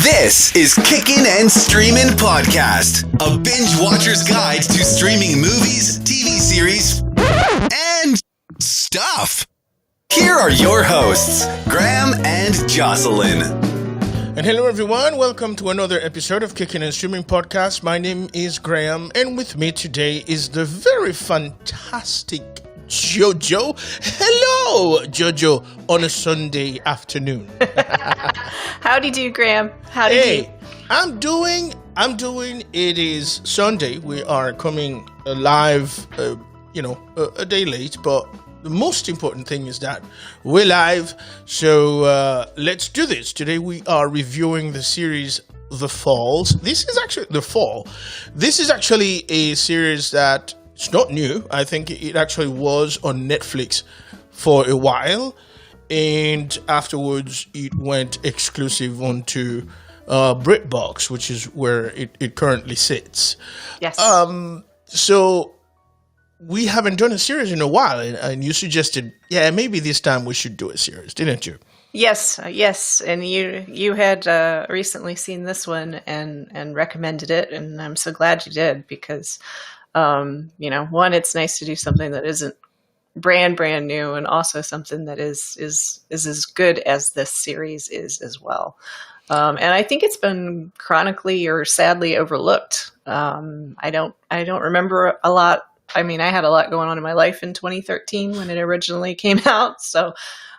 This is Kickin' and Streamin' Podcast, a binge watcher's guide to streaming movies, TV series, and stuff. Here are your hosts, Graham and Jocelyn. And hello everyone, welcome to another episode of Kickin' and Streaming Podcast. My name is Graham, and with me today is the very fantastic Jojo. Hello, Jojo, on a Sunday afternoon. Howdy do, Graham. Howdy do. I'm doing. It is Sunday. We are coming live, a day late, but the most important thing is that we're live. So let's do this. Today we are reviewing the series The Falls. This is actually The Fall. This is actually a series that it's not new. I think it actually was on Netflix for a while, and afterwards it went exclusive onto BritBox, which is where it currently sits. Yes. So we haven't done a series in a while, and you suggested, maybe this time we should do a series, didn't you? Yes. And you had recently seen this one and recommended it, and I'm so glad you did because, one, it's nice to do something that isn't brand new, and also something that is as good as this series is as well. And I think it's been chronically or sadly overlooked. I don't remember a lot. I mean, I had a lot going on in my life in 2013 when it originally came out, so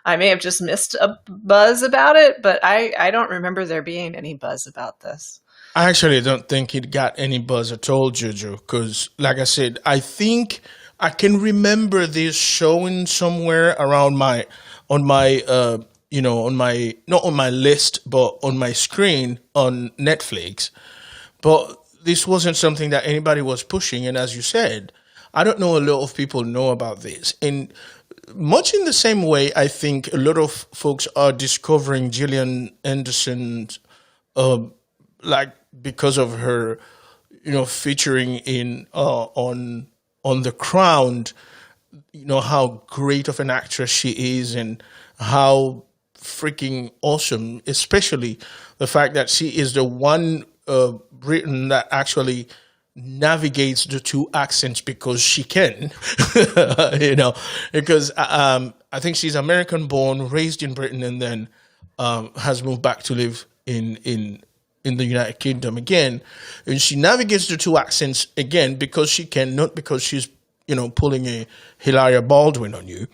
I may have just missed a buzz about it, but I don't remember there being any buzz about this. I actually don't think it got any buzz at all, Jojo, because, like I said, I think I can remember this showing somewhere around not on my list, but on my screen on Netflix. But this wasn't something that anybody was pushing, and as you said, I don't know a lot of people know about this. And much in the same way, I think a lot of folks are discovering Gillian Anderson's, because of her, featuring in on The Crown, how great of an actress she is and how freaking awesome, especially the fact that she is the one Briton that actually navigates the two accents because she can, because I think she's American born, raised in Britain, and then has moved back to live in the United Kingdom again, and she navigates the two accents again because she can, not because she's pulling a Hilaria Baldwin on you.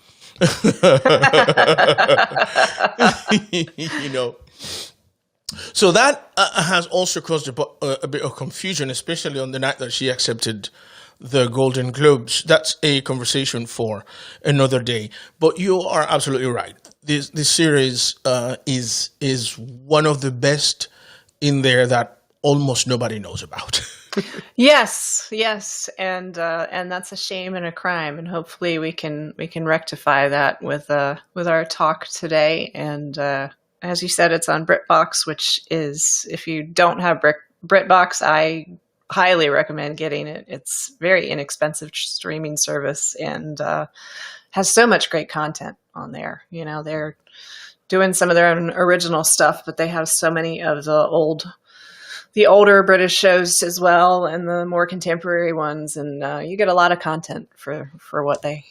So that has also caused a bit of confusion, especially on the night that she accepted the Golden Globes. That's a conversation for another day. But you are absolutely right. This series is one of the best in there that almost nobody knows about. Yes, and that's a shame and a crime, and hopefully we can rectify that with our talk today. And as you said, it's on BritBox, which is, if you don't have BritBox, I highly recommend getting it. It's very inexpensive streaming service and has so much great content on there. They're doing some of their own original stuff, but they have so many of the older British shows as well, and the more contemporary ones, and you get a lot of content for what they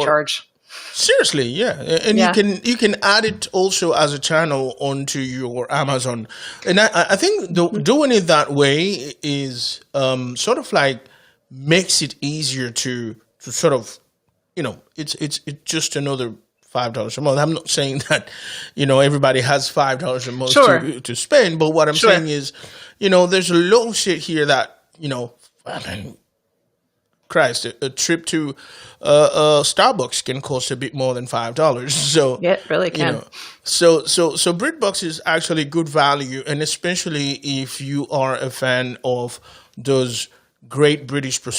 charge. Seriously, yeah, and yeah. You can add it also as a channel onto your Amazon, and I think doing it that way is sort of like makes it easier to sort of, it's just another $5 a month. I'm not saying that, everybody has $5 a month to spend, but what I'm saying is, there's a lot of shit here that, Christ, a trip to Starbucks can cost a bit more than $5. So yeah, it really can. So BritBox is actually good value, and especially if you are a fan of those great British police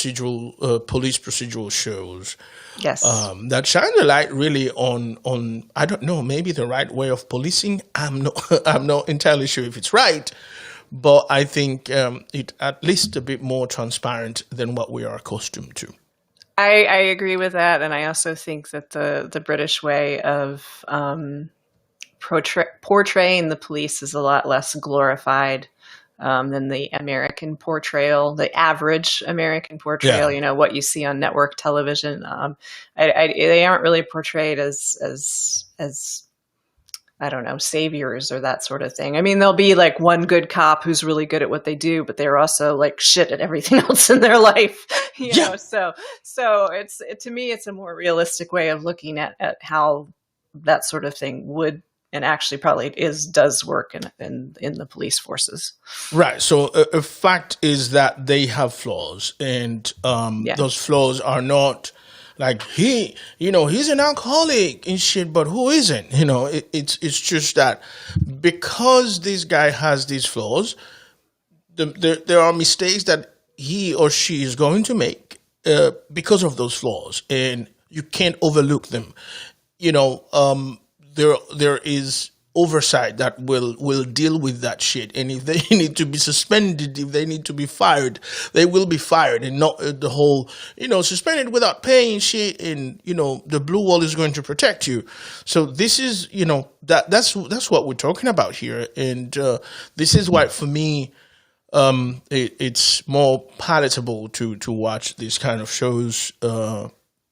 procedural shows. Yes. That shine the light really on I don't know, maybe the right way of policing. I'm not entirely sure if it's right, but I think it at least a bit more transparent than what we are accustomed to. I agree with that, and I also think that the British way of portraying the police is a lot less glorified than the American portrayal, the average American portrayal. Yeah. You know, what you see on network television. They aren't really portrayed as I don't know, saviors or that sort of thing. I mean, there'll be like one good cop who's really good at what they do, but they're also like shit at everything else in their life. You know, so to me, it's a more realistic way of looking at how that sort of thing would and actually probably does work in the police forces. Right. So a fact is that they have flaws, and those flaws are not like he's an alcoholic and shit, but who isn't? You know, it's just that because this guy has these flaws, there are mistakes that he or she is going to make because of those flaws, and you can't overlook them. You know, there is oversight that will deal with that shit, and if they need to be suspended, if they need to be fired, they will be fired, and not the whole suspended without paying shit, and the blue wall is going to protect you. So this is that's what we're talking about here, and this is why for me it's more palatable to watch these kind of shows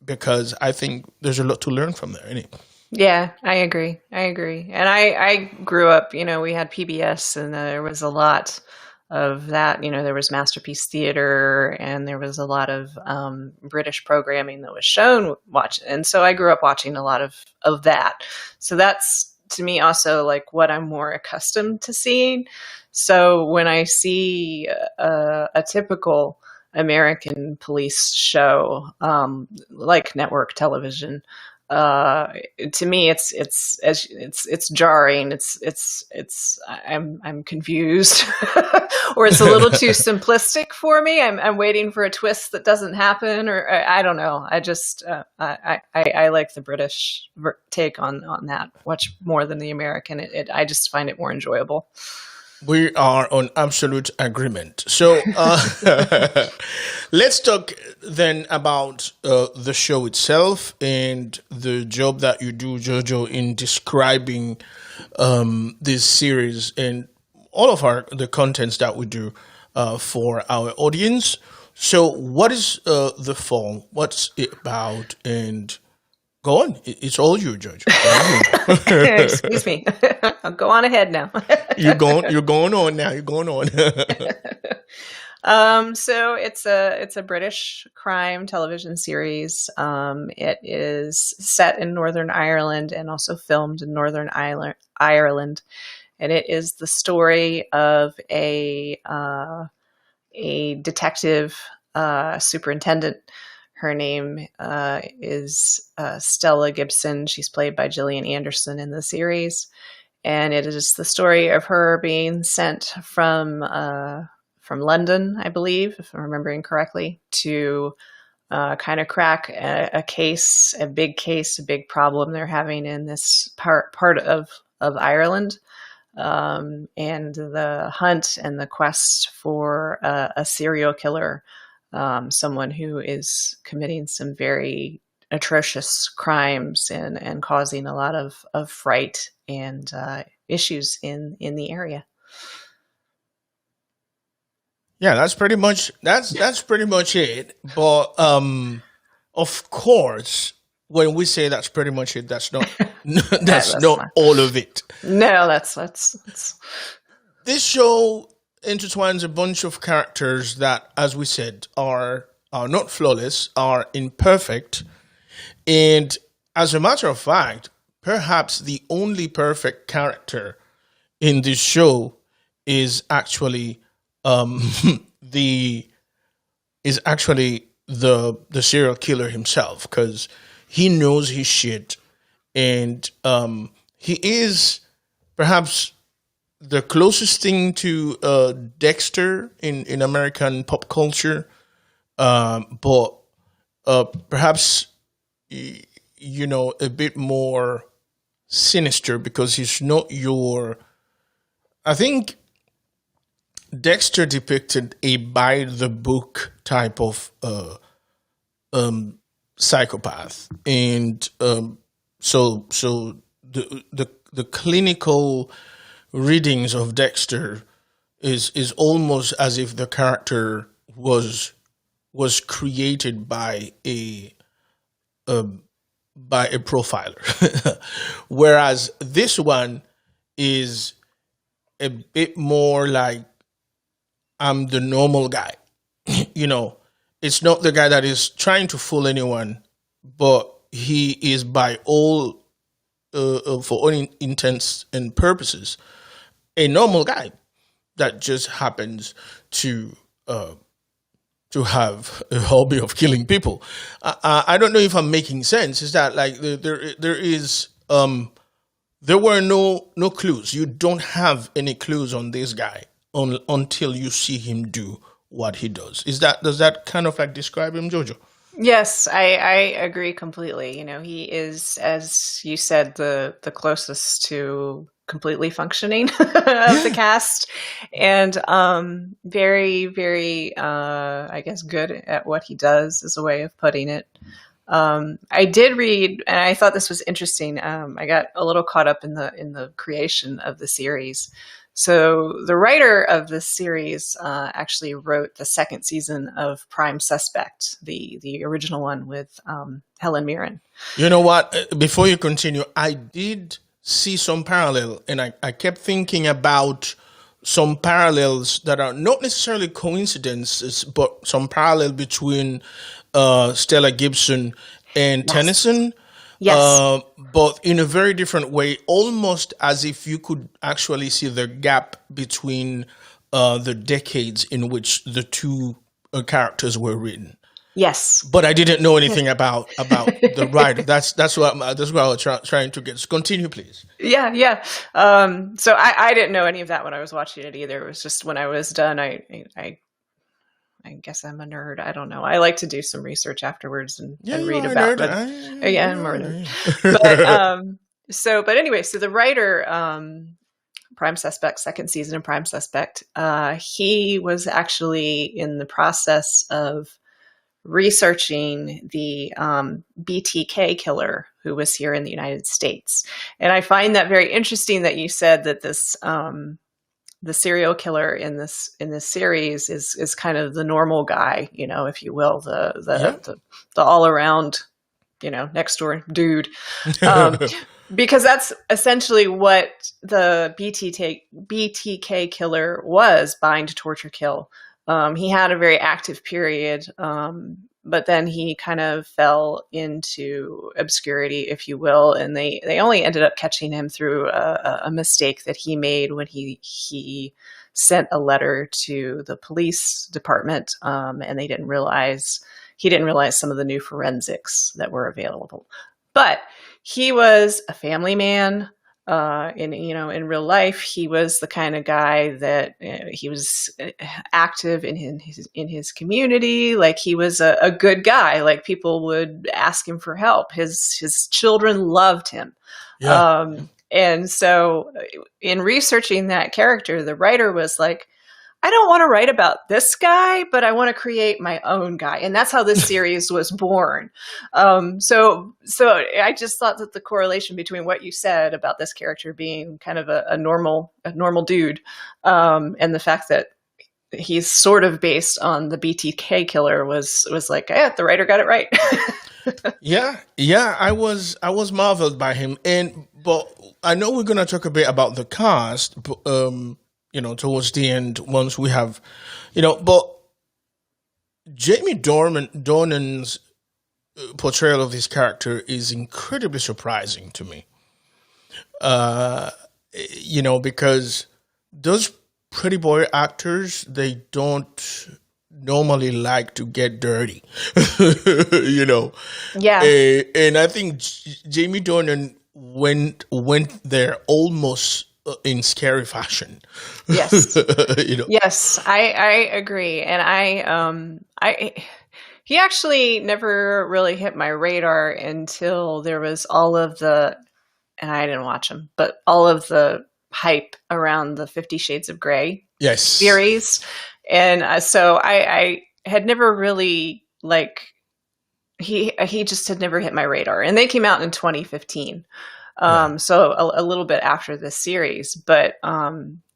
because I think there's a lot to learn from there. Anyway. Yeah, I agree. And I grew up, we had PBS and there was a lot of that. There was Masterpiece Theater and there was a lot of British programming that was shown. And so I grew up watching a lot of that. So that's, to me, also like what I'm more accustomed to seeing. So when I see a typical American police show, like network television, to me it's jarring. I'm confused or it's a little too simplistic for me. I'm waiting for a twist that doesn't happen, or I don't know. I just I like the British take on that much more than the American. I just find it more enjoyable. We are on absolute agreement. So let's talk then about the show itself and the job that you do, Jojo, in describing this series and all of the contents that we do for our audience. So what is The Fall? What's it about? And go on. It's all you, George. Excuse me. I'll go on ahead now. You're going on now. You're going on. So it's a British crime television series. It is set in Northern Ireland and also filmed in Northern Ireland. And it is the story of a detective superintendent. Her name is Stella Gibson. She's played by Gillian Anderson in the series. And it is the story of her being sent from London, I believe, if I'm remembering correctly, to kind of crack a case, a big problem they're having in this part of Ireland. And the hunt and the quest for a serial killer, someone who is committing some very atrocious crimes and causing a lot of fright and issues in the area. Yeah, that's pretty much it. But of course, when we say that's pretty much it, that's not that's not all of it. No, that's this show intertwines a bunch of characters that, as we said, are not flawless, are imperfect, and as a matter of fact, perhaps the only perfect character in this show is actually the serial killer himself, because he knows his shit, and he is perhaps the closest thing to Dexter in American pop culture, but perhaps a bit more sinister, because he's not your. I think Dexter depicted a by the book type of psychopath, and so the clinical readings of Dexter is almost as if the character was created by a profiler, whereas this one is a bit more like I'm the normal guy. You know, it's not the guy that is trying to fool anyone, but he is by all for all intents and purposes a normal guy that just happens to have a hobby of killing people. I don't know if I'm making sense. Is that like there were no clues. You don't have any clues on this guy until you see him do what he does. Does that kind of like describe him, Jojo? Yes, I agree completely. You know, he is, as you said, the closest to completely functioning of the cast, and very, very, I guess, good at what he does, is a way of putting it. I did read, and I thought this was interesting. I got a little caught up in the creation of the series. So the writer of this series actually wrote the second season of Prime Suspect, the original one with Helen Mirren. You know what? Before you continue, I did see some parallel, and I kept thinking about some parallels that are not necessarily coincidences, but some parallel between Stella Gibson and Tennyson. Yes. But in a very different way, almost as if you could actually see the gap between the decades in which the two characters were written. Yes. But I didn't know anything about the writer. That's what I was trying to get. So continue, please. Yeah. So I didn't know any of that when I was watching it either. It was just when I was done, I guess I'm a nerd. I don't know. I like to do some research afterwards and read about it. I'm more nerd. But anyway, so the writer, Prime Suspect, second season of Prime Suspect, he was actually in the process of researching the BTK killer who was here in the United States. And I find that very interesting that you said that this the serial killer in this series is kind of the normal guy, you know, if you will, the all around, you know, next door dude, because that's essentially what the BTK killer was: bind, torture, kill. He had a very active period, but then he kind of fell into obscurity, if you will, and they only ended up catching him through a mistake that he made when he sent a letter to the police department, and he didn't realize some of the new forensics that were available. But he was a family man. In real life, he was the kind of guy that he was active in his community. Like, he was a good guy. Like, people would ask him for help. His children loved him. Yeah. And so in researching that character, the writer was like, I don't want to write about this guy, but I want to create my own guy. And that's how this series was born. So I just thought that the correlation between what you said about this character being kind of a normal dude, and the fact that he's sort of based on the BTK killer was like, yeah, the writer got it right. Yeah. I was marveled by him. But I know we're going to talk a bit about the cast, towards the end, once we have, but Jamie Dornan's portrayal of this character is incredibly surprising to me. Because those pretty boy actors, they don't normally like to get dirty, Yeah. And I think Jamie Dornan went there almost in scary fashion. Yes. Yes, I agree. And he actually never really hit my radar until there was all of the, and I didn't watch them, but all of the hype around the 50 Shades of Grey series. And so I had never really, he just had never hit my radar. And they came out in 2015. So a little bit after this series, but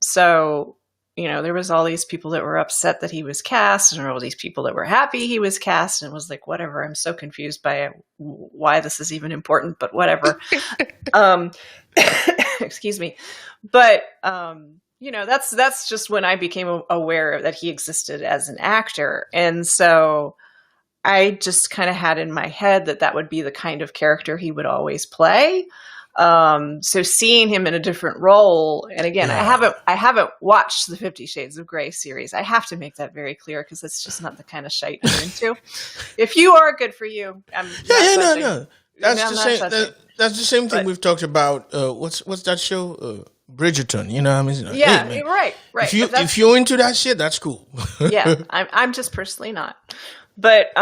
so there was all these people that were upset that he was cast, and all these people that were happy he was cast, and it was like, whatever. I'm so confused by why this is even important, but whatever. Excuse me, but that's just when I became aware that he existed as an actor, and so I just kind of had in my head that would be the kind of character he would always play. So seeing him in a different role, and again, I haven't watched the 50 Shades of Grey series. I have to make that very clear because it's just not the kind of shite I'm into. If you are, good for you. No. That's the same thing we've talked about. What's that show? Bridgerton. You know what I mean? Yeah, hey, right. If you're into that shit, that's cool. Yeah, I'm just personally not. But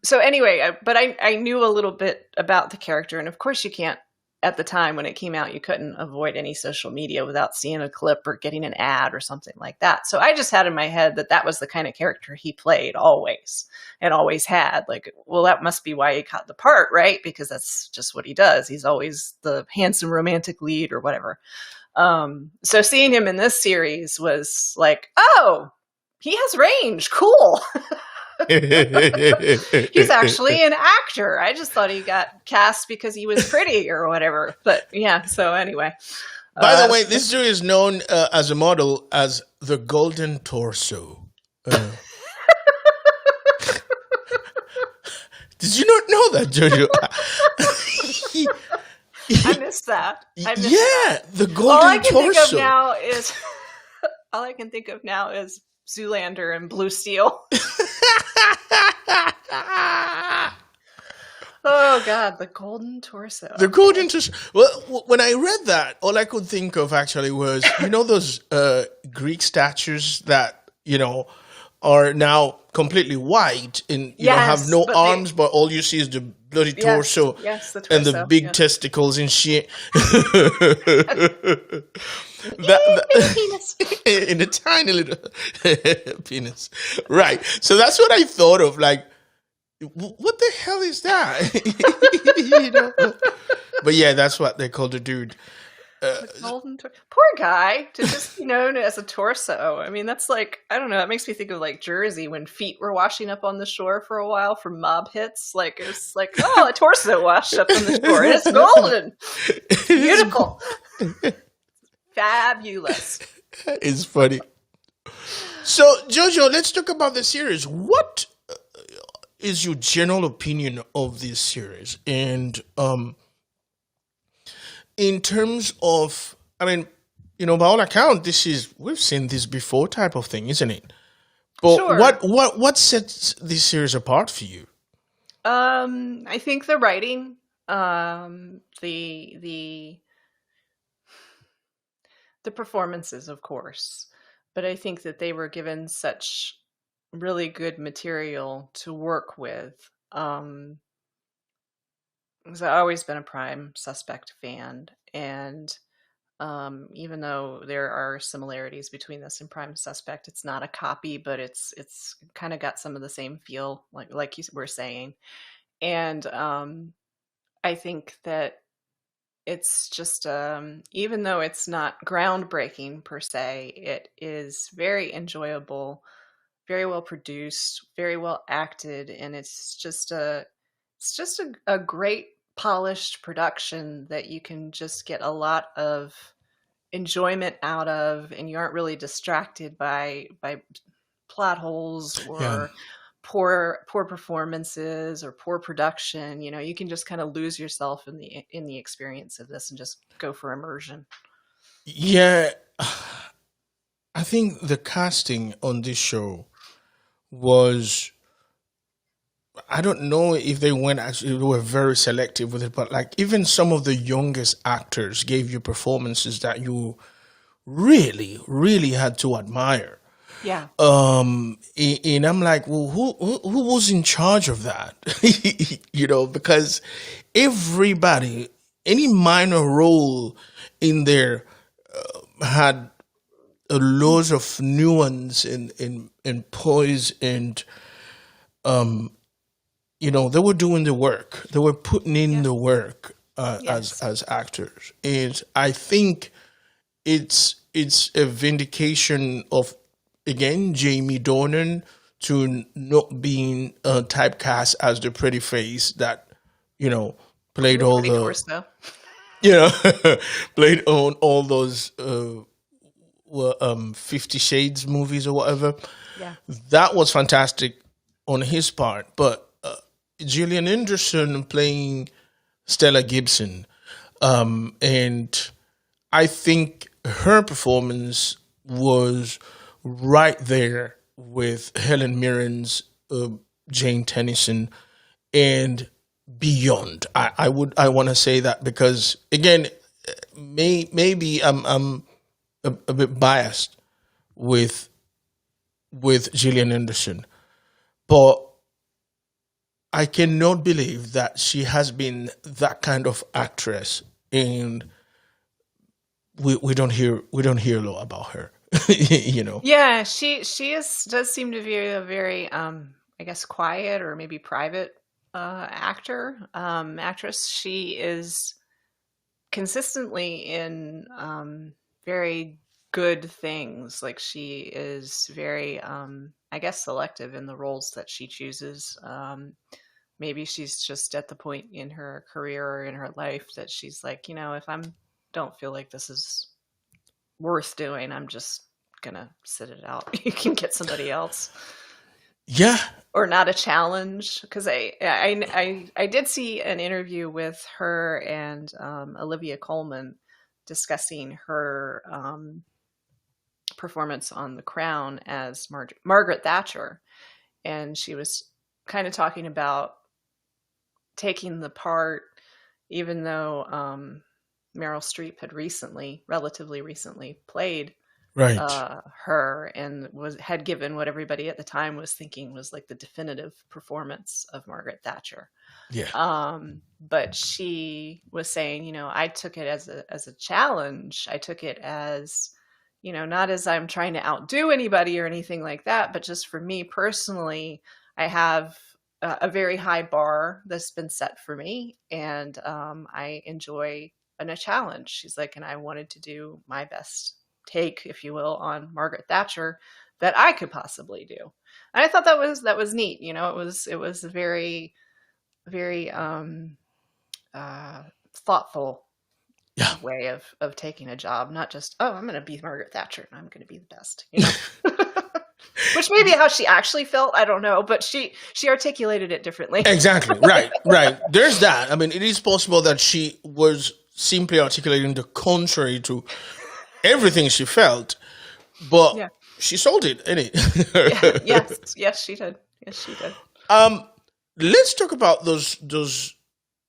so anyway, but I knew a little bit about the character, and of course you can't. At the time when it came out, you couldn't avoid any social media without seeing a clip or getting an ad or something like that. So I just had in my head that was the kind of character he played always and always had. Like, well, that must be why he caught the part, right? Because that's just what he does. He's always the handsome romantic lead or whatever. So seeing him in this series was like, oh, he has range. Cool. He's actually an actor. I just thought he got cast because he was pretty or whatever. But yeah, so anyway. By the way, this dude is known as a model as the Golden Torso. Did you not know that, Jojo? I missed that. The Golden Torso. All I can think of now is Zoolander and Blue Steel. Oh God, the Golden Torso. The Golden Torso. Well, when I read that, all I could think of actually was, those Greek statues that, are now completely white and have no arms, but all you see is the bloody torso, the torso and the big testicles and shit. Penis. In a tiny little penis. Right. So that's what I thought of. Like, what the hell is that? But yeah, that's what they called the dude. Poor guy to just be known as a torso. I mean, that's like, I don't know. It makes me think of like Jersey when feet were washing up on the shore for a while from mob hits. Like, it's like, oh, a torso washed up on the shore. It's golden. It's beautiful. Fabulous. It's funny. So, Jojo, let's talk about the series. What is your general opinion of this series? And in terms of, I mean, by all accounts, we've seen this before type of thing, isn't it? But sure. What sets this series apart for you? I think the writing, the performances, of course, but I think that they were given such really good material to work with. Because I've always been a Prime Suspect fan, and even though there are similarities between this and Prime Suspect, it's not a copy, but it's kind of got some of the same feel, like you were saying. And I think that it's just, even though it's not groundbreaking per se, it is very enjoyable, very well produced, very well acted, and it's just a great polished production that you can just get a lot of enjoyment out of, and you aren't really distracted by plot holes or poor performances or poor production. You can just kind of lose yourself in the experience of this and just go for immersion. Yeah, I think the casting on this show was, I don't know if they were very selective with it, but like even some of the youngest actors gave you performances that you really, really had to admire. Yeah. And I'm like, well, who was in charge of that? Because everybody, any minor role in there had a lot of nuance and poise, and they were doing the work. They were putting in the work. Yes. as actors, and I think it's a vindication of, again, Jamie Dornan, to not being typecast as the pretty face that, you know, played The all pretty the, torso. you know, played on all those 50 Shades movies or whatever. Yeah. That was fantastic on his part. But Gillian Anderson playing Stella Gibson, and I think her performance was right there with Helen Mirren's Jane Tennyson and beyond. I want to say that because, again, maybe I'm a bit biased with Gillian Anderson, but I cannot believe that she has been that kind of actress, and we don't hear a lot about her. You know. Yeah, she does seem to be a very I guess quiet or maybe private actress. She is consistently in very good things. Like she is very I guess selective in the roles that she chooses. Maybe she's just at the point in her career or in her life that she's like, if don't feel like this is worth doing, I'm just gonna sit it out. You can get somebody else. Yeah. Or not a challenge, because I did see an interview with her and Olivia Colman discussing her performance on The Crown as Margaret Thatcher, and she was kind of talking about taking the part, even though Meryl Streep had relatively recently played Right. her, and had given what everybody at the time was thinking was like the definitive performance of Margaret Thatcher. Yeah. But she was saying, I took it as a challenge. I took it as, not as I'm trying to outdo anybody or anything like that, but just for me personally, I have a very high bar that's been set for me, and I enjoy a challenge. She's like, and I wanted to do my best take, if you will, on Margaret Thatcher that I could possibly do. And I thought that was neat. It was a very, very thoughtful way of taking a job, not just, I'm going to be Margaret Thatcher and I'm going to be the best, which may be how she actually felt. I don't know, but she articulated it differently. Exactly. Right. There's that. I mean, it is possible that she was simply articulating the contrary to everything she felt, but she sold it, innit? Yes, she did. Let's talk about those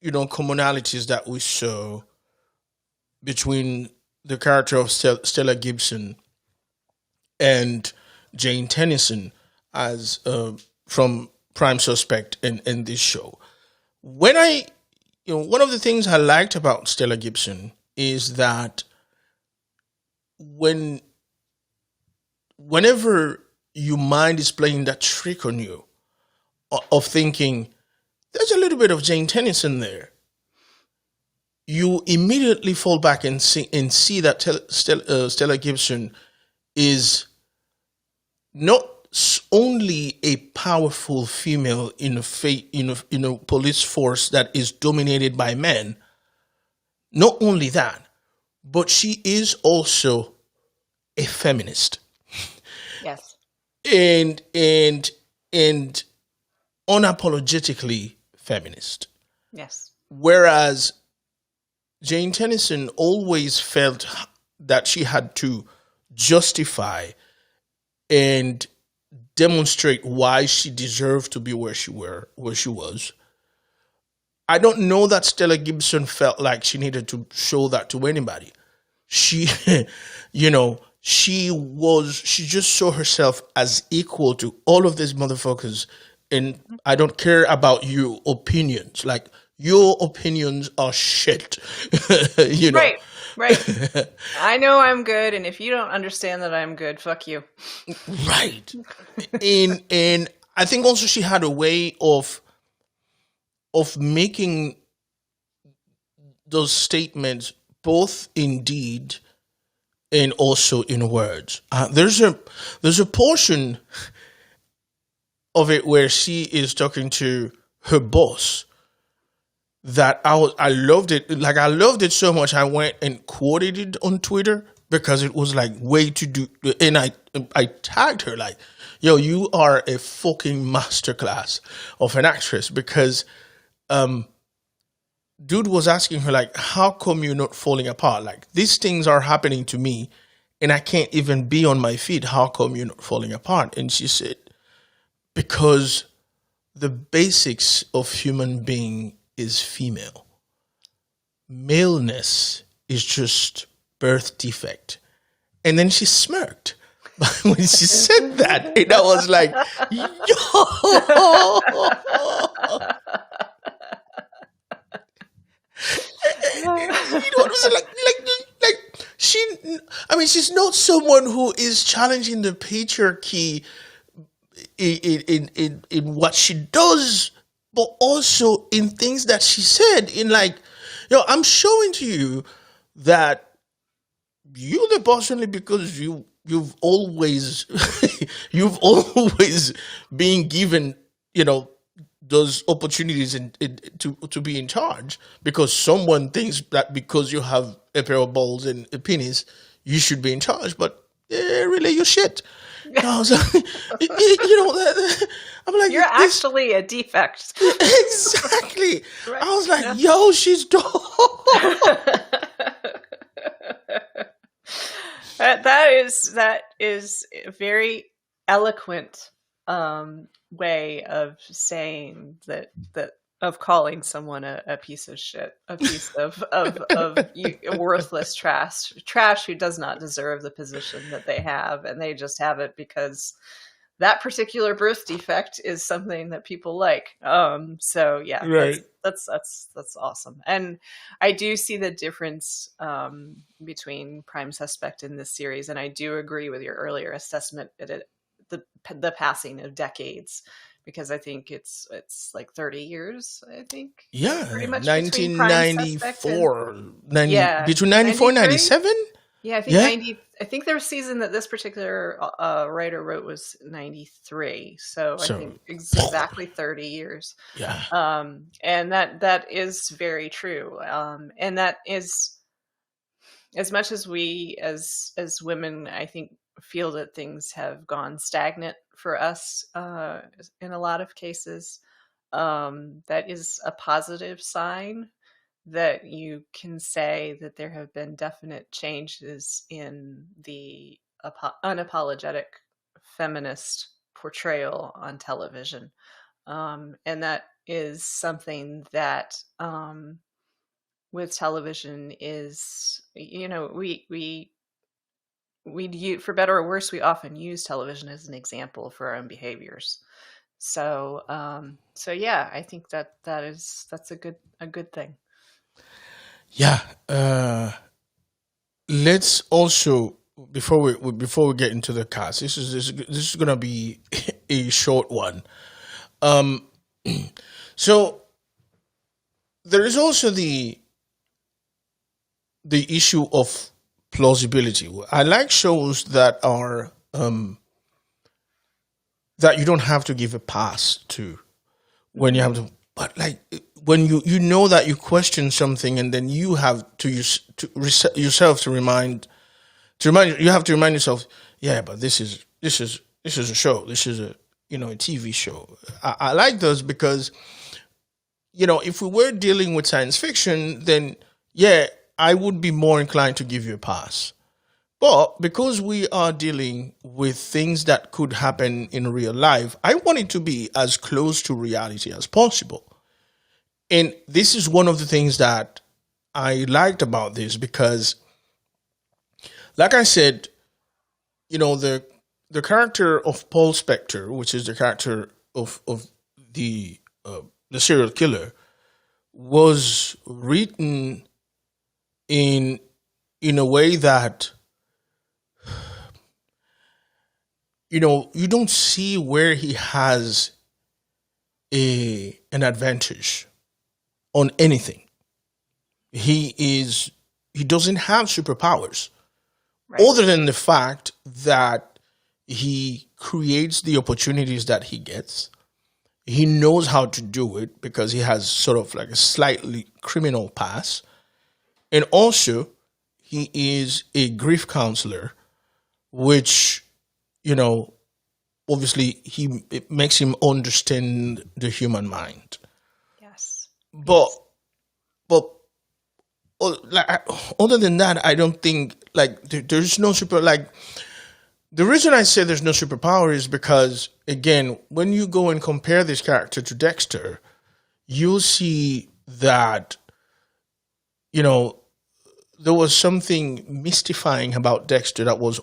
commonalities that we saw between the character of Stella Gibson and Jane Tennyson as from Prime Suspect in this show. One of the things I liked about Stella Gibson is that whenever your mind is playing that trick on you of thinking there's a little bit of Jane Tennyson there, you immediately fall back and see that Stella Gibson is not only a powerful female in a police force that is dominated by men. Not only that, but she is also a feminist. Yes. And unapologetically feminist. Yes. Whereas Jane Tennyson always felt that she had to justify and demonstrate why she deserved to be where she was. I don't know that Stella Gibson felt like she needed to show that to anybody. She, she just saw herself as equal to all of these motherfuckers. And I don't care about your opinions. Like, your opinions are shit. Right. I know I'm good, and if you don't understand that I'm good, fuck you. Right. And I think also she had a way of making those statements both in deed and also in words. There's a portion of it where she is talking to her boss that I loved it. Like, I loved it so much I went and quoted it on Twitter because it was like way to do, and I tagged her like, yo, you are a fucking masterclass of an actress, because dude was asking her like, how come you're not falling apart? Like, these things are happening to me and I can't even be on my feet. How come you're not falling apart? And she said, because the basics of human being is female. Maleness is just birth defect. And then she smirked when she said that. And I was like, yo. You know what I'm saying? Like she's not someone who is challenging the patriarchy in what she does, but also in things that she said. In like, I'm showing to you that you're the boss only because you've always you've always been given, those opportunities to be in charge, because someone thinks that because you have a pair of balls and a penis, you should be in charge. But really, you're shit. I was like, I'm like, you're actually a defect. Exactly. Right. I was like, yo, she's dope. That is a very eloquent way of saying that of calling someone a piece of shit, a piece of worthless trash who does not deserve the position that they have, and they just have it because that particular birth defect is something that people like. So yeah, right. That's awesome. And I do see the difference between Prime Suspect in this series, and I do agree with your earlier assessment that the passing of decades, because I think it's like 30 years, I think. Yeah. Pretty much 1994. Between 94 and 97? Yeah, I think 90. I think their season that this particular writer wrote was 93. So I think exactly 30 years. Yeah. And that is very true. And that is, as much as we as women, I think, feel that things have gone stagnant for us in a lot of cases, that is a positive sign that you can say that there have been definite changes in the unapologetic feminist portrayal on television. And that is something that with television is, we for better or worse, we often use television as an example for our own behaviors. So yeah, I think that's a good thing. Yeah. Let's also, before we get into the cast, this is gonna be a short one. So there is also the issue of plausibility. I like shows that are that you don't have to give a pass to when you have to, but like when you know that you question something, and then you have to yourself to remind you have to remind yourself, yeah, but this is a show, this is a TV show. I like those because if we were dealing with science fiction, then yeah, I would be more inclined to give you a pass. But because we are dealing with things that could happen in real life, I want it to be as close to reality as possible. And this is one of the things that I liked about this, because, like I said, the character of Paul Spector, which is the character of the serial killer, was written in a way that you don't see where he has an advantage on anything. he doesn't have superpowers Right. other than the fact that he creates the opportunities that he gets. He knows how to do it because he has sort of like a slightly criminal past. And also, he is a grief counselor, which, you know, obviously it makes him understand the human mind. Yes. But but like other than that, I don't think like there's no super like the reason I say there's no superpower is because again, when you go and compare this character to Dexter, you'll see that you know there was something mystifying about Dexter that was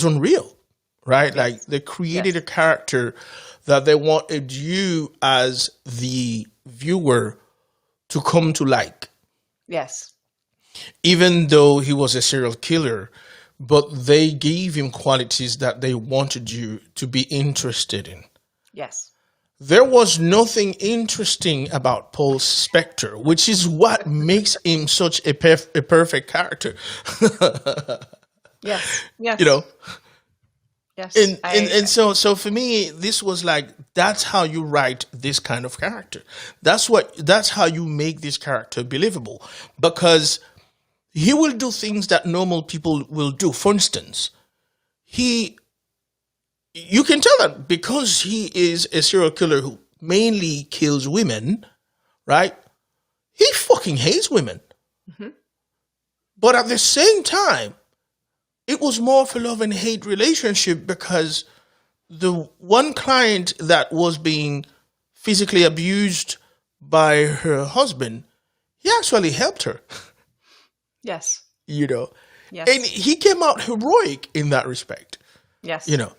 unreal, right? Yes. Like they created Yes. a character that they wanted you as the viewer to come to like, Yes. even though he was a serial killer, but they gave him qualities that they wanted you to be interested in. Yes. There was nothing interesting about Paul Spector, which is what makes him such a perfect character. Yes. Yes. You know, Yes. and so for me, this was like that's how you write this kind of character. That's how you make this character believable because he will do things that normal people will do. For instance, you can tell that because he is a serial killer who mainly kills women, right? He fucking hates women. Mhm. But at the same time, it was more of a love and hate relationship because the one client that was being physically abused by her husband, he actually helped her, Yes. you know. Yes. And he came out heroic in that respect, Yes. you know.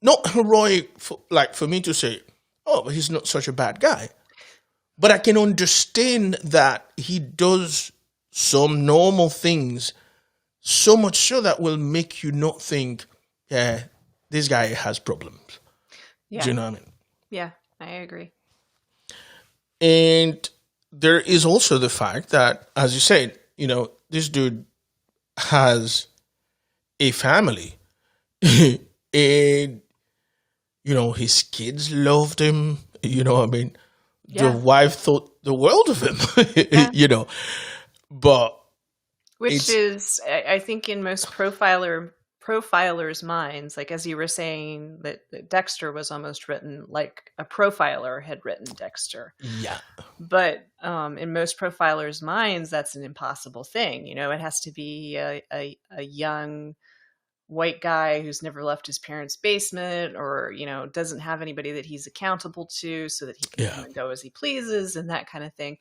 Not heroic for me to say, oh, but he's not such a bad guy. But I can understand that he does some normal things so much so that will make you not think, yeah, this guy has problems. Yeah. Do you know what I mean? Yeah. I agree. And there is also the fact that, as you said, you know, this dude has a family. And, you know, his kids loved him. You know what I mean? The Yeah. wife thought the world of him, Yeah. you know. But Which it's, is, I think, in most profilers' minds, like as you were saying, that Dexter was almost written like a profiler had written Dexter. yeah. But in most profilers' minds, that's an impossible thing. You know, it has to be a young white guy who's never left his parents' basement, or you know, doesn't have anybody that he's accountable to, so that he can come Yeah. and go as he pleases and that kind of thing.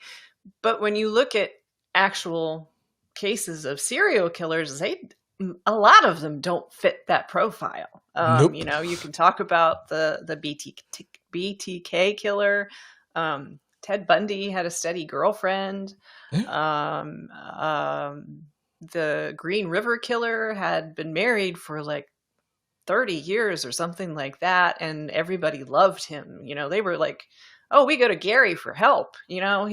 But when you look at actual cases of serial killers, a lot of them don't fit that profile. Nope. You know, you can talk about the BTK killer. Ted Bundy had a steady girlfriend. The Green River killer had been married for like 30 years or something like that, and everybody loved him. You know, they were like, oh, we go to Gary for help. You know,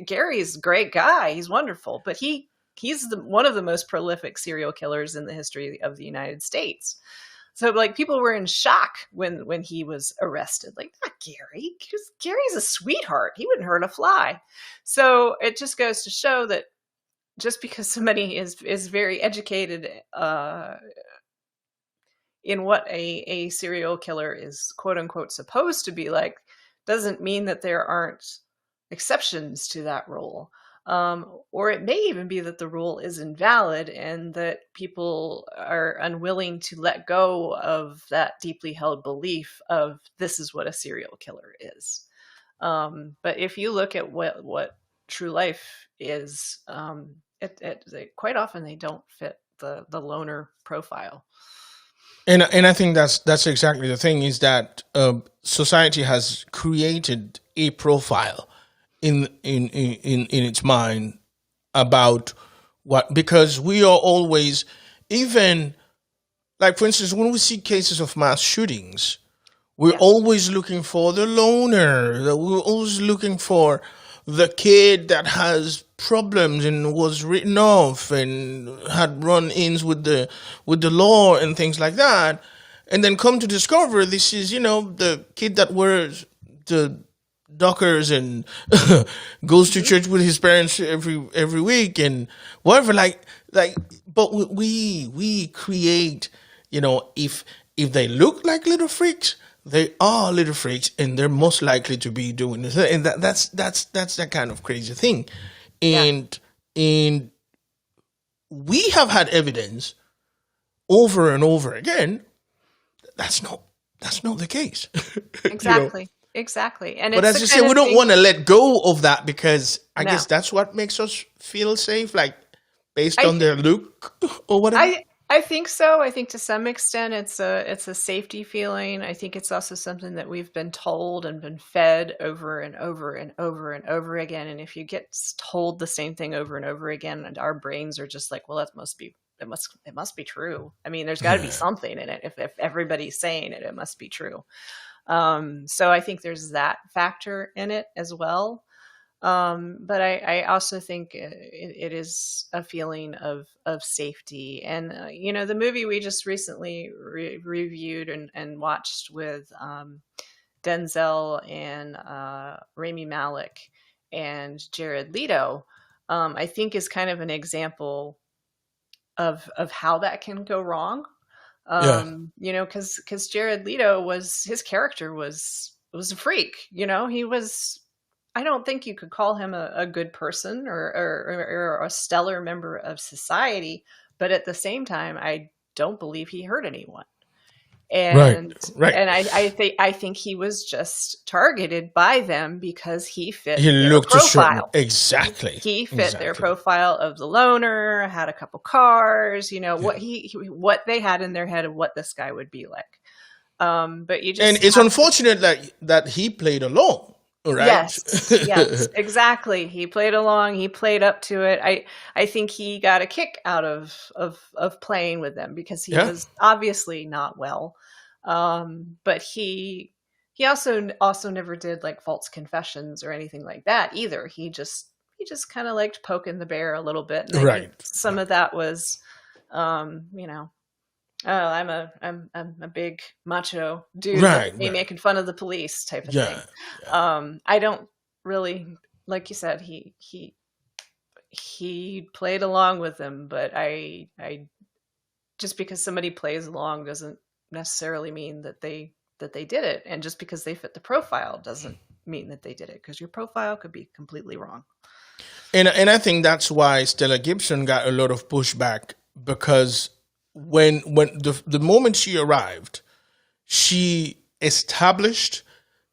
Gary's a great guy. He's wonderful, but he's one of the most prolific serial killers in the history of the United States. So like people were in shock when he was arrested. Like, not Gary. Gary's a sweetheart. He wouldn't hurt a fly. So it just goes to show that just because somebody is very educated in what a serial killer is quote unquote supposed to be like, doesn't mean that there aren't exceptions to that rule. Or it may even be that the rule is invalid and that people are unwilling to let go of that deeply held belief of this is what a serial killer is. But if you look at what true life is, quite often they don't fit the loner profile. And I think that's exactly the thing is that society has created a profile in its mind about what, because we are always, even like for instance when we see cases of mass shootings, we're Yes. always looking for the loner. We're always looking for the kid that has problems and was written off and had run-ins with the law and things like that, and then come to discover this is, the kid that wears the Dockers and goes to church with his parents every week and whatever. But we create, if they look like little freaks, they are little freaks, and they're most likely to be doing this. And that's that kind of crazy thing. And we have had evidence over and over again. That's not the case. Exactly. Exactly. And but as you say, we don't want to let go of that, because I guess that's what makes us feel safe, like based on their look or whatever. I think so. I think to some extent it's a safety feeling. I think it's also something that we've been told and been fed over and over and over and over again. And if you get told the same thing over and over again, and our brains are just like, well, it must be true. I mean, there's got to be something in it. If everybody's saying it, it must be true. So I think there's that factor in it as well. But I also think it is a feeling of safety. And, the movie we just recently reviewed and watched with Denzel and Rami Malek and Jared Leto, I think is kind of an example of how that can go wrong. Because Jared Leto his character was a freak. He was. I don't think you could call him a good person or a stellar member of society, but at the same time, I don't believe he hurt anyone. And right. And I think he was just targeted by them because he fit He their looked profile. Exactly. He fit their profile of the loner, had a couple cars, what they had in their head of what this guy would be like. But you just and it's unfortunate that he played along. Right? Yes, exactly. He played along. He played up to it. I think he got a kick out of playing with them because he was obviously not well. But he also never did like false confessions or anything like that either. He just kind of liked poking the bear a little bit. And I think some of that was, I'm a big macho dude. Making fun of the police type of thing. Yeah. I don't really, like you said, he played along with them, but I just because somebody plays along doesn't necessarily mean that they did it, and just because they fit the profile doesn't mean that they did it, because your profile could be completely wrong. And I think that's why Stella Gibson got a lot of pushback, because when the moment she arrived, she established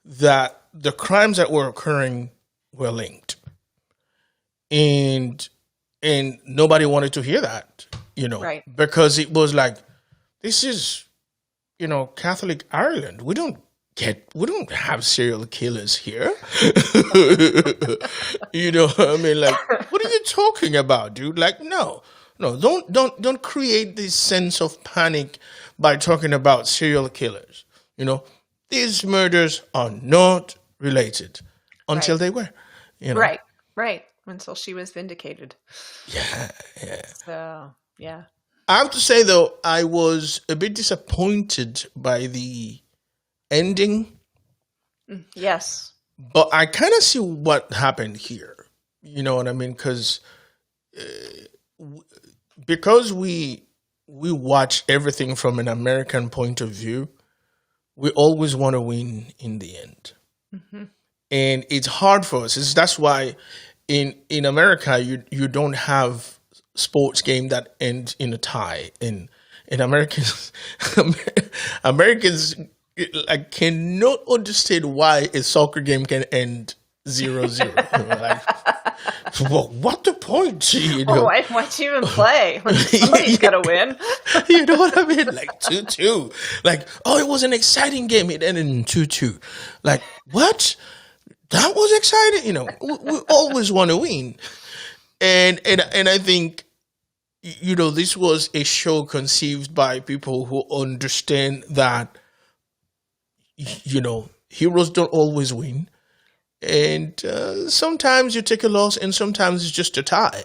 that the crimes that were occurring were linked, and nobody wanted to hear that, because it was like, this is, Catholic Ireland. We don't have serial killers here. I mean, like, what are you talking about, dude? Like, no, don't create this sense of panic by talking about serial killers. These murders are not related until they were. Right. Until she was vindicated. Yeah. So, yeah. I have to say, though, I was a bit disappointed by the ending. Yes. But I kind of see what happened here. You know what I mean? Because we watch everything from an American point of view, we always want to win in the end. Mm-hmm. And it's hard for us. That's why in America, you don't have sports game that ends in a tie. In Americans, I cannot understand why a soccer game can end 0-0. Well, what the point? Why'd you even play? Somebody's got to win. You know what I mean? Like 2-2. Like, it was an exciting game. It ended in 2-2. Like, what? That was exciting. We always want to win. And I think, this was a show conceived by people who understand that, heroes don't always win. And sometimes you take a loss, and sometimes it's just a tie.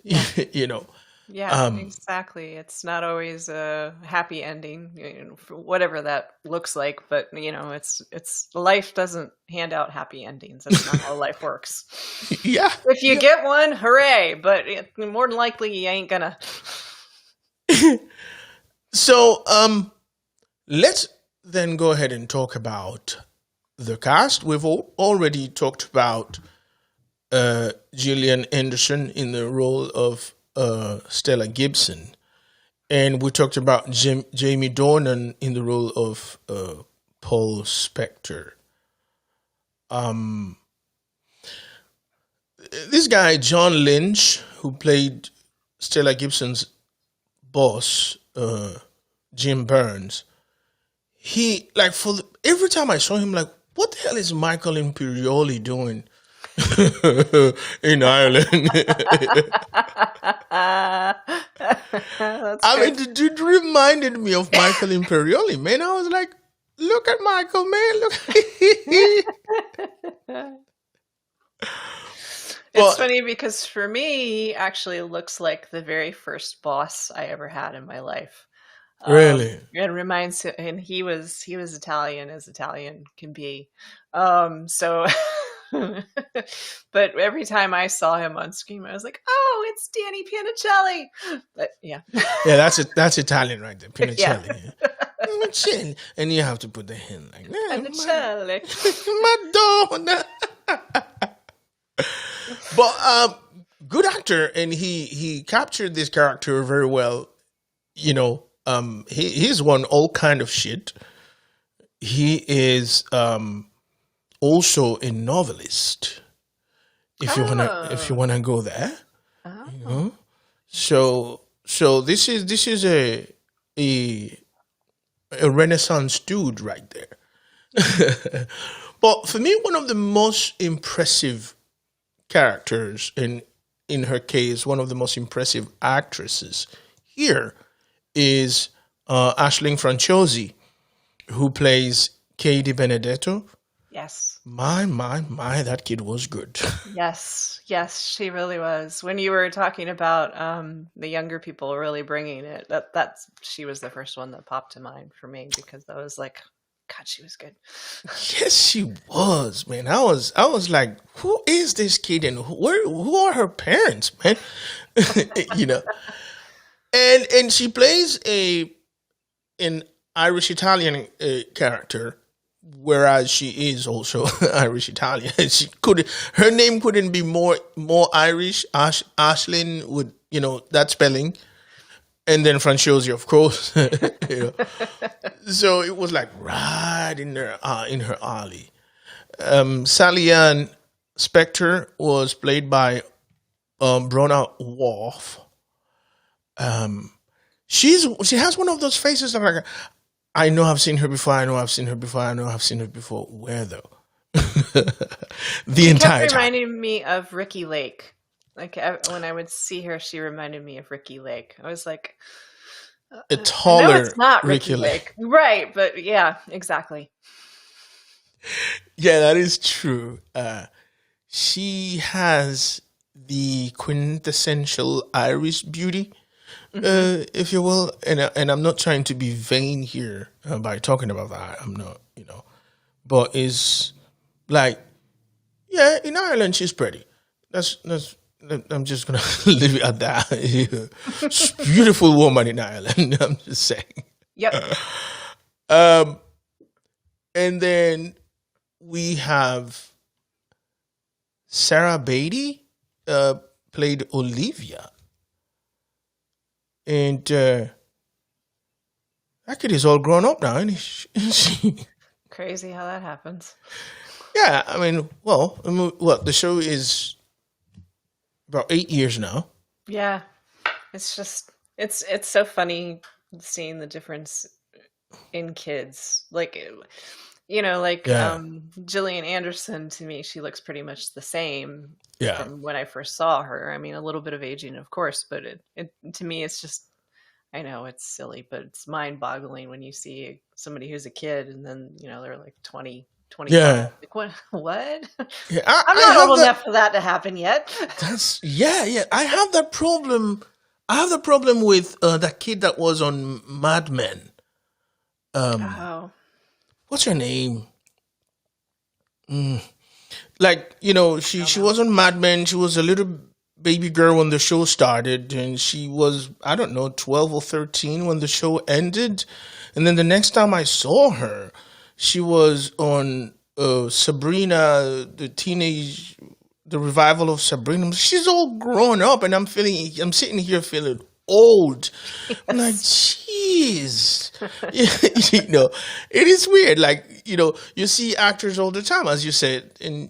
Yeah. you know. Yeah, Um, exactly. It's not always a happy ending, for whatever that looks like, but it's life doesn't hand out happy endings. That's not how life works. yeah, If you yeah. get one, hooray, but more than likely you ain't gonna. So, let's then go ahead and talk about the cast. We've already talked about Gillian Anderson in the role of Stella Gibson, and we talked about Jamie Dornan in the role of Paul Spector. Um, this guy John Lynch, who played Stella Gibson's boss, Jim Burns, he like every time I saw him, like, what the hell is Michael Imperioli doing in Ireland? That's I good. mean, the dude reminded me of Michael Imperioli, man. I was like, look at Michael, man. Look. It's But funny because for me, he actually looks like the very first boss I ever had in my life. really, It reminds him, and he was Italian as Italian can be. So, but every time I saw him on screen, I was like, "Oh, it's Danny Pianicelli." But yeah, yeah, that's Italian right there, yeah, Pinicelli. Chin, and you have to put the hand like Pianicelli. Madonna. But good actor, and he captured this character very well. He's won all kind of shit. He is also a novelist. If you wanna go there, you Oh, know. So this is a a Renaissance dude right there. But for me, one of the most impressive characters, in her case, one of the most impressive actresses here is Aisling Franciosi, who plays Katie Benedetto. yes. My, that kid was good. Yes, yes, she really was. When you were talking about the younger people really bringing it, that's she was the first one that popped to mind for me because I was like, God, she was good. Yes, she was, man. I was like, who is this kid, and who are her parents, man? you know, and she plays an Irish Italian character, whereas she is also Irish Italian. Her name couldn't be more Irish. Ashlyn would, that spelling, and then Franciosi, of course. you know. So it was like right in her alley. Sally Ann Spector was played by Brona Worf. She has one of those faces that, like, I know I've seen her before. I know I've seen her before. I know I've seen her before. Where though? The She entire kept time. reminding me of Ricky Lake. Like when I would see her, she reminded me of Ricky Lake. I was like, A I know taller it's not Ricky Ricky Lake. Lake, right? But yeah, exactly. Yeah, that is true. She has the quintessential Irish beauty, Hmm. if you will. And I'm not trying to be vain here by talking about that. I'm not, but is like, yeah, in Ireland she's pretty. That's. I'm just gonna leave it at that. Yeah. Beautiful woman in Ireland. I'm just saying. Yep. Um, and then we have Sarah Beatty, uh, played Olivia, and that kid is all grown up now, and Crazy how that happens. yeah, I mean, the show is about 8 years now. Yeah, it's just it's so funny seeing the difference in kids. Like like Yeah, Gillian Anderson, to me, she looks pretty much the same yeah, from when I first saw her. I mean, a little bit of aging, of course, but it to me it's just, I know it's silly, but it's mind-boggling when you see somebody who's a kid and then, they're like 20 Yeah. 25. Like, what? Yeah, I'm I not have old that. enough for that to happen yet. Yeah. I have that problem. I have the problem with that kid that was on Mad Men. Oh, What's her name? Like, I don't she know. was on Mad Men. She was a little baby girl when the show started, and she was, I don't know, 12 or 13 when the show ended. And then the next time I saw her, she was on Sabrina, the revival of Sabrina. She's all grown up, and I'm sitting here feeling old. I'm like, Yes. jeez. It is weird. Like, you see actors all the time, as you said, and,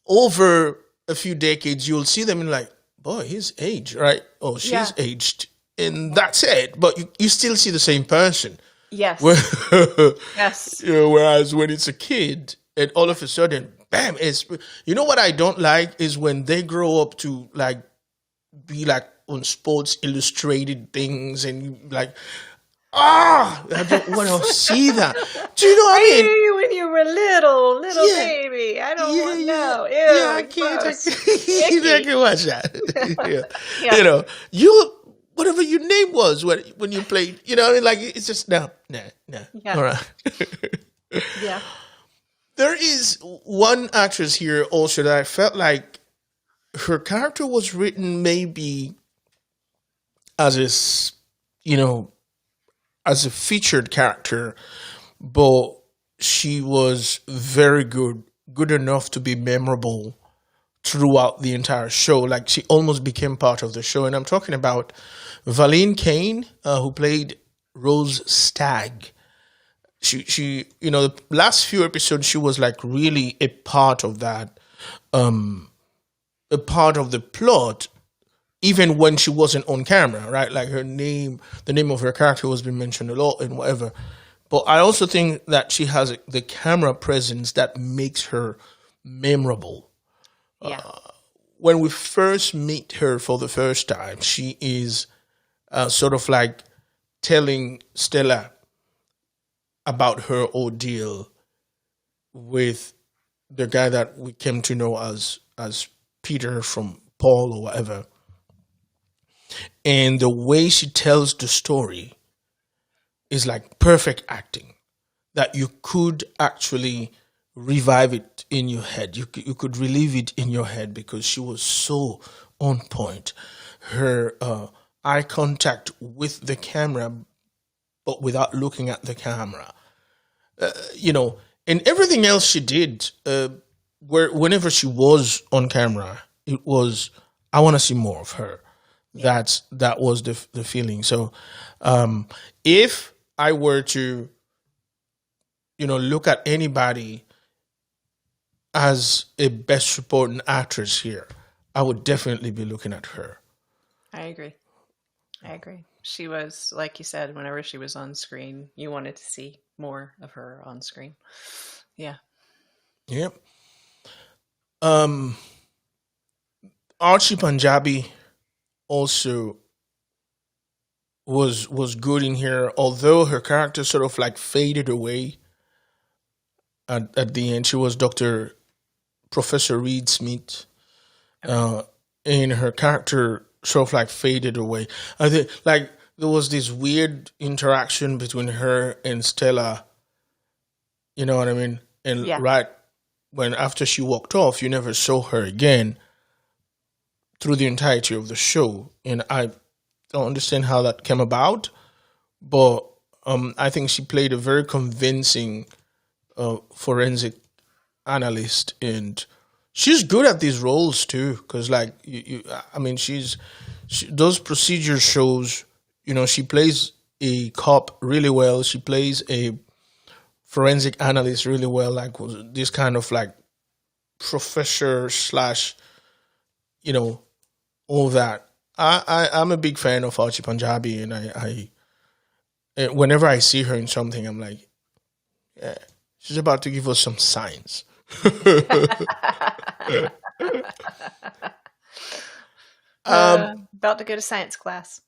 over a few decades, you'll see them and like, boy, he's aged, right? Oh, she's Yeah. aged. And that's it. But you still see the same person. Where, Yes. Yes. whereas when it's a kid, and all of a sudden, bam, what I don't like is when they grow up to like be like on Sports Illustrated things and you like, I don't want to see that. Do you know what I mean? When you were little Yeah, baby. I don't yeah, want yeah, no. yeah. I Ew, can't. I gross. can't, I Icky. can watch that. Yeah. Yeah. You whatever your name was when you played. I mean, like it's just no. Yeah. All right. Yeah. There is one actress here also that I felt like her character was written maybe as as a featured character, but she was very good enough to be memorable throughout the entire show. Like she almost became part of the show. And I'm talking about Valine Kane, who played Rose Stagg. The last few episodes, she was like really a part of that, a part of the plot, even when she wasn't on camera, right? Like the name of her character was being mentioned a lot and whatever. But I also think that she has the camera presence that makes her memorable. Yeah. When we first meet her for the first time, she is sort of like telling Stella about her ordeal with the guy that we came to know as Peter from Paul or whatever. And the way she tells the story is like perfect acting that you could actually revive it in your head. You could relive it in your head because she was so on point. Her eye contact with the camera, but without looking at the camera. And everything else she did, whenever she was on camera, it was, I want to see more of her. Yeah. That was the feeling. So, if I were to, look at anybody as a best supporting actress here, I would definitely be looking at her. I agree. She was, like you said, whenever she was on screen, you wanted to see more of her on screen. Yeah. Yep. Archie Punjabi also was good in here, although her character sort of like faded away at the end. She was Dr. Professor Reed Smith, and her character sort of like faded away. I think like there was this weird interaction between her and Stella. You know what I mean? And Yeah. right when after she walked off, you never saw her again through the entirety of the show. And I don't understand how that came about, but I think she played a very convincing forensic analyst, and she's good at these roles too. Because like I mean, those procedure shows. She plays a cop really well. She plays a forensic analyst really well. Like this kind of like professor slash, all that. I'm a big fan of Archie Punjabi, and and whenever I see her in something, I'm like, yeah, she's about to give us some signs. About to go to science class.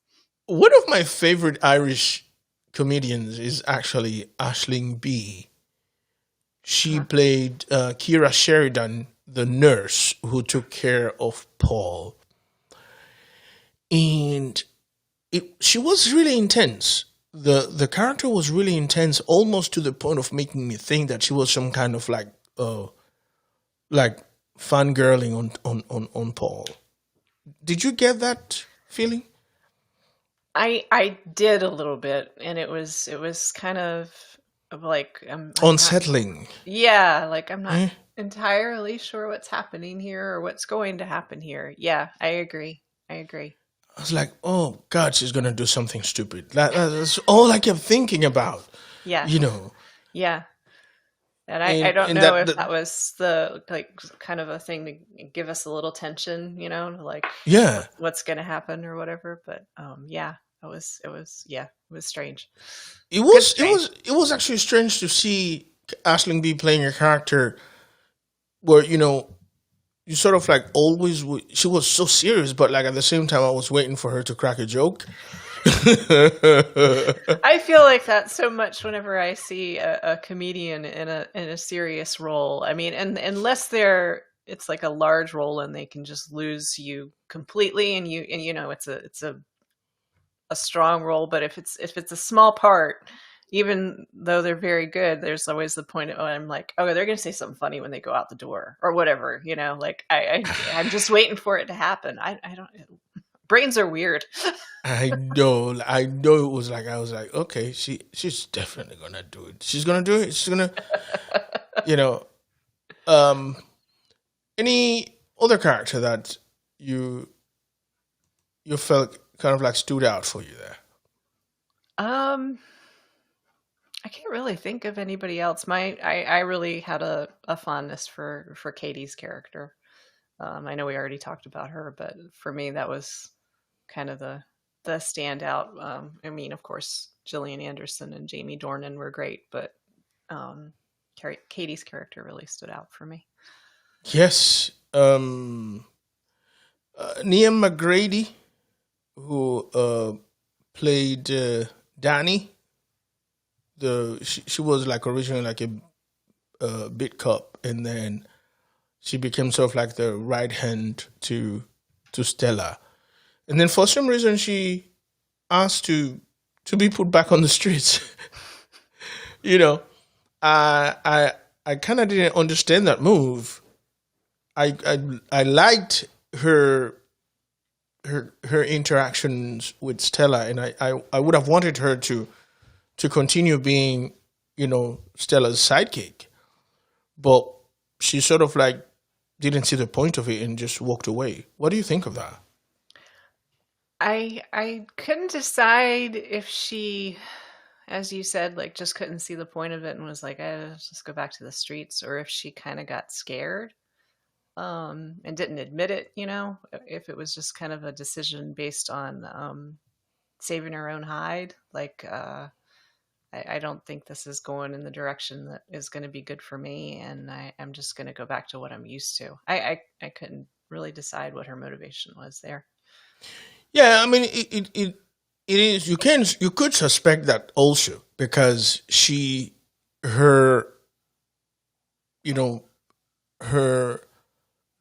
One of my favorite Irish comedians is actually Aisling B. She played Kira Sheridan, the nurse who took care of Paul. And she was really intense. The character was really intense, almost to the point of making me think that she was some kind of like fangirling on Paul. Did you get that feeling? I did a little bit, and it was kind of like Unsettling. like I'm not Eh? entirely sure what's happening here or what's going to happen here. Yeah, I agree. I was like, oh God, she's gonna do something stupid. That's all I kept thinking about. Yeah, You know, yeah. And I don't and know that, if that that was the like kind of a thing to give us a little tension, like yeah, what's going to happen or whatever. But yeah, it was strange. it Good was it strange. was it was actually strange to see Aisling B playing a character where you sort of like always she was so serious, but like at the same time I was waiting for her to crack a joke. I feel like that so much whenever I see a comedian in a serious role. I mean, and unless it's like a large role and they can just lose you completely, and it's a strong role. But if it's a small part, even though they're very good, there's always the point of, I'm like, oh, they're going to say something funny when they go out the door or whatever, like I'm just waiting for it to happen. I don't, brains are weird. I know it was like I was like, okay, she's definitely gonna do it. She's gonna do it. She's gonna, you know. Any other character that you felt kind of like stood out for you there? I can't really think of anybody else. I really had a fondness for Katie's character. I know we already talked about her, but for me that was kind of the standout. I mean, of course, Gillian Anderson and Jamie Dornan were great, but Katie's character really stood out for me. Yes, Liam McGrady, who played Danny. She was like originally like a bit cop, and then she became sort of like the right hand to Stella, and then for some reason she asked to be put back on the streets. you know, I kind of didn't understand that move. I liked her interactions with Stella, and I would have wanted her to continue being, Stella's sidekick. But she sort of like didn't see the point of it and just walked away. What do you think of that? I couldn't decide if she, as you said, like just couldn't see the point of it and was like, let's just go back to the streets, or if she kind of got scared and didn't admit it, if it was just kind of a decision based on saving her own hide. Like, I don't think this is going in the direction that is going to be good for me, and I'm just going to go back to what I'm used to. I couldn't really decide what her motivation was there. Yeah, I mean, it is. You could suspect that also because her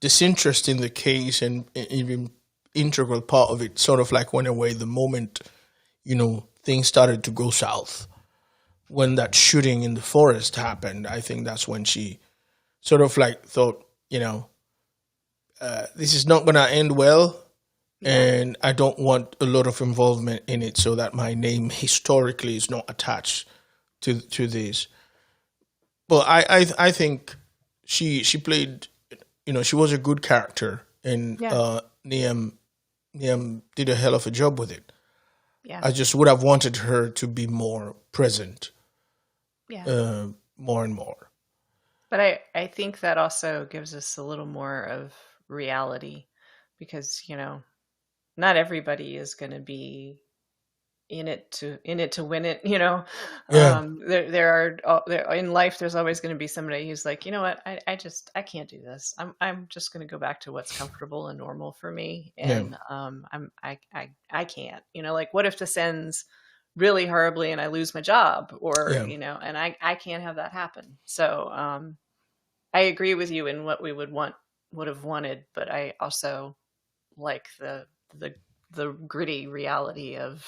disinterest in the case and even integral part of it sort of like went away the moment things started to go south. When that shooting in the forest happened, I think that's when she sort of like thought, this is not going to end well, and I don't want a lot of involvement in it, so that my name historically is not attached to this. But I think she played, she was a good character, and Liam did a hell of a job with it. Yeah. I just would have wanted her to be more present. Yeah. More and more. But I think that also gives us a little more of reality, because, not everybody is going to be in it to win it, Yeah. There in life, there's always going to be somebody who's like, you know what, I can't do this. I'm just going to go back to what's comfortable and normal for me. And I can't, like, what if this ends really horribly and I lose my job, or Yeah. and I can't have that happen. So I agree with you in what we would have wanted, but I also like the gritty reality of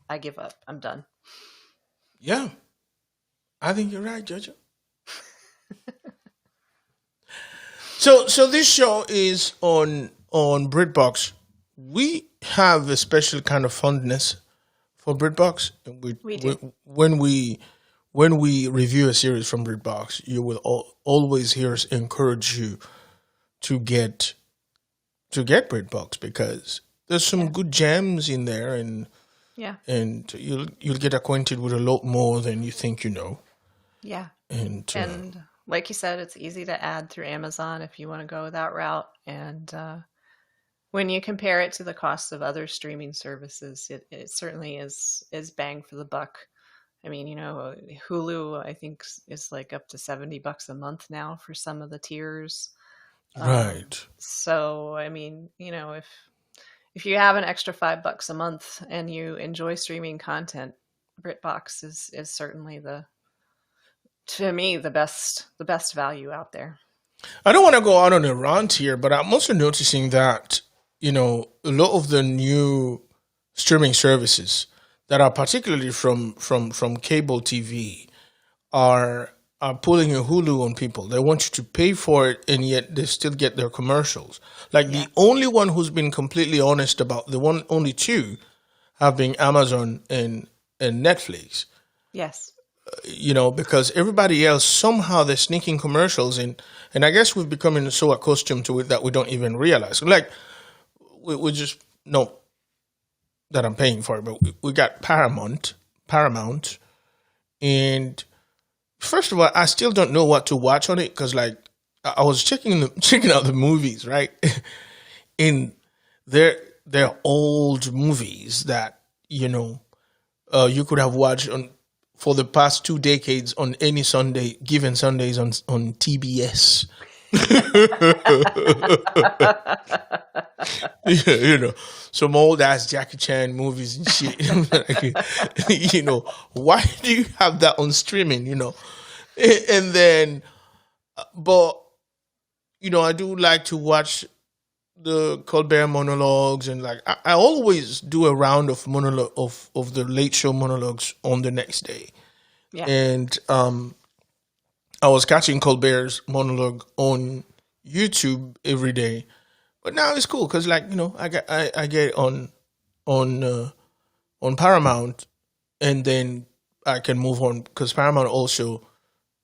I give up. I'm done. Yeah. I think you're right, Jojo. So this show is on BritBox. We have a special kind of fondness for BritBox. And We do. when we review a series from BritBox, you will always hear us encourage you to get BritBox, because there's some good gems in there, and Yeah. you'll get acquainted with a lot more than you think you know. Yeah. And And like you said, it's easy to add through Amazon if you want to go that route. And when you compare it to the cost of other streaming services, it certainly is bang for the buck. I mean, Hulu, I think, is like up to $70 a month now for some of the tiers. right. So, I mean, if you have an extra $5 a month and you enjoy streaming content, BritBox is certainly to me the best value out there. I don't want to go out on a rant here, but I'm also noticing that, a lot of the new streaming services that are particularly from cable TV are pulling a Hulu on people. They want you to pay for it, and yet they still get their commercials. Like the only one who's been completely honest about only two have been Amazon and Netflix. Yes. Because everybody else, somehow they're sneaking commercials in, and I guess we've becoming so accustomed to it that we don't even realize. Like we just know that I'm paying for it, but we got Paramount, and first of all, I still don't know what to watch on it, because like I was checking out the movies, right? And they're old movies that you could have watched for the past 2 decades on any given Sundays on TBS. Some old ass Jackie Chan movies and shit. Why do you have that on streaming? And then, but I do like to watch the Colbert monologues, and like I always do a round of monologue of the late show monologues on the next day. Yeah. And I was catching Colbert's monologue on YouTube every day, but now it's cool because I get on Paramount, and then I can move on because Paramount also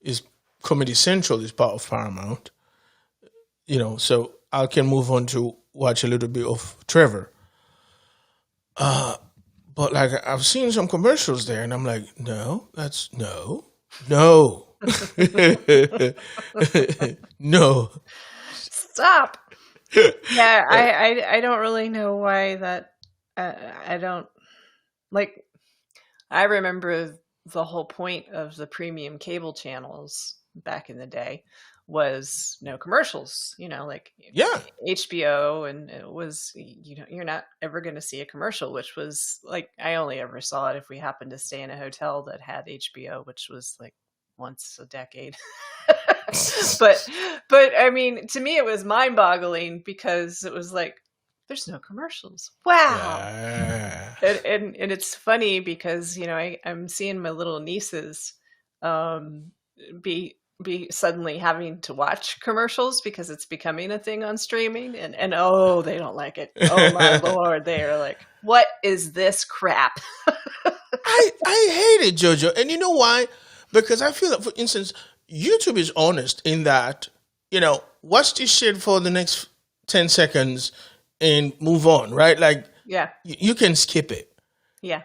is Comedy Central is part of Paramount. So I can move on to watch a little bit of Trevor. But like I've seen some commercials there, and I'm like, no, no. Stop. Yeah, I don't really know why that. I don't like. I remember the whole point of the premium cable channels back in the day was no commercials, like HBO, and it was, you're not ever going to see a commercial, which was like, I only ever saw it if we happened to stay in a hotel that had HBO, which was like once a decade. but I mean, to me, it was mind boggling because it was like, there's no commercials. Wow. Yeah. And it's funny because, I'm seeing my little nieces, be suddenly having to watch commercials because it's becoming a thing on streaming, and oh, they don't like it. Oh my Lord. They are like, what is this crap? I hate it, Jojo. And you know why? Because I feel that, for instance, YouTube is honest in that, watch this shit for the next 10 seconds and move on, right? Like, yeah, you can skip it. Yeah.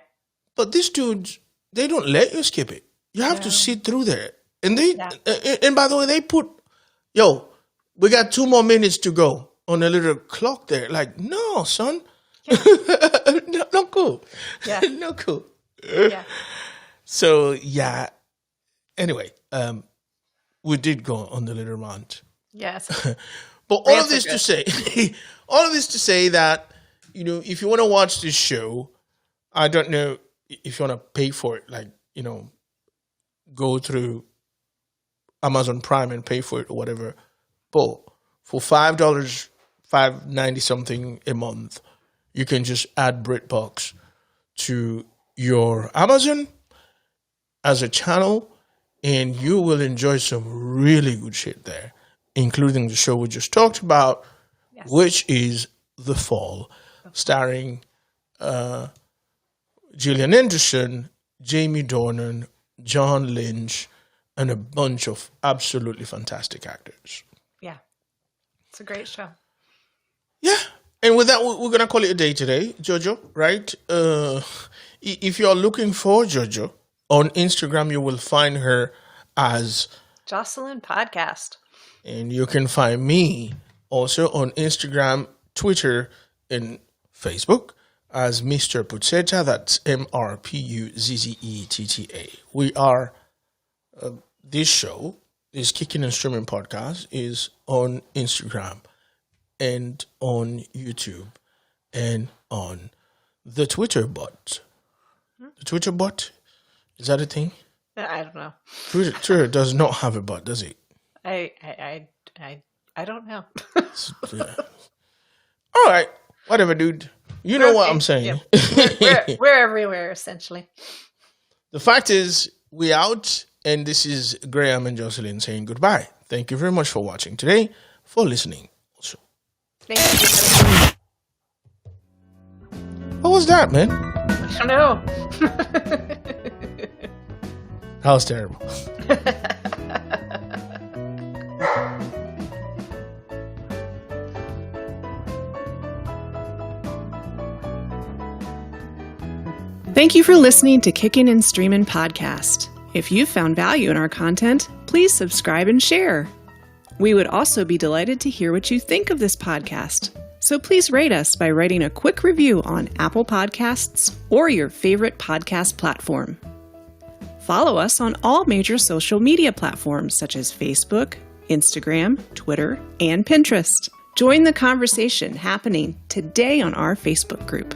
But these dudes, they don't let you skip it. You have to sit through there. And and by the way, they put, we got 2 more minutes to go on a little clock there. Like, no, son. Yeah. no cool. Yeah. No cool. Yeah. So, yeah. Anyway, we did go on the little rant. Yes. But all of this to say that, if you want to watch this show, I don't know, if you want to pay for it, like, go through Amazon Prime and pay for it or whatever. But for $5, $5.90 something a month, you can just add BritBox to your Amazon as a channel, and you will enjoy some really good shit there, including the show we just talked about, which is The Fall, starring Gillian Anderson, Jamie Dornan, John Lynch, and a bunch of absolutely fantastic actors. Yeah. It's a great show. Yeah. And with that, we're going to call it a day today, Jojo, right? If you're looking for Jojo, on Instagram, you will find her as Jocelyn Podcast. And you can find me also on Instagram, Twitter, and Facebook as Mr. Puzzetta. That's MrPuzzetta. We are, this show, this Kicking and Streaming Podcast, is on Instagram and on YouTube and on the Twitter bot. The Twitter bot? Is that a thing? I don't know. Twitter does not have a bot, does it? I don't know. Yeah. All right. Whatever, dude. You know what I'm saying. Yeah. We're everywhere, essentially. The fact is, we're out, and this is Graham and Jocelyn saying goodbye. Thank you very much for watching today, for listening also. Thank you. What was that, man? I don't know. That was terrible. Thank you for listening to Kickin' and Streamin' Podcast. If you found value in our content, please subscribe and share. We would also be delighted to hear what you think of this podcast. So please rate us by writing a quick review on Apple Podcasts or your favorite podcast platform. Follow us on all major social media platforms such as Facebook, Instagram, Twitter, and Pinterest. Join the conversation happening today on our Facebook group.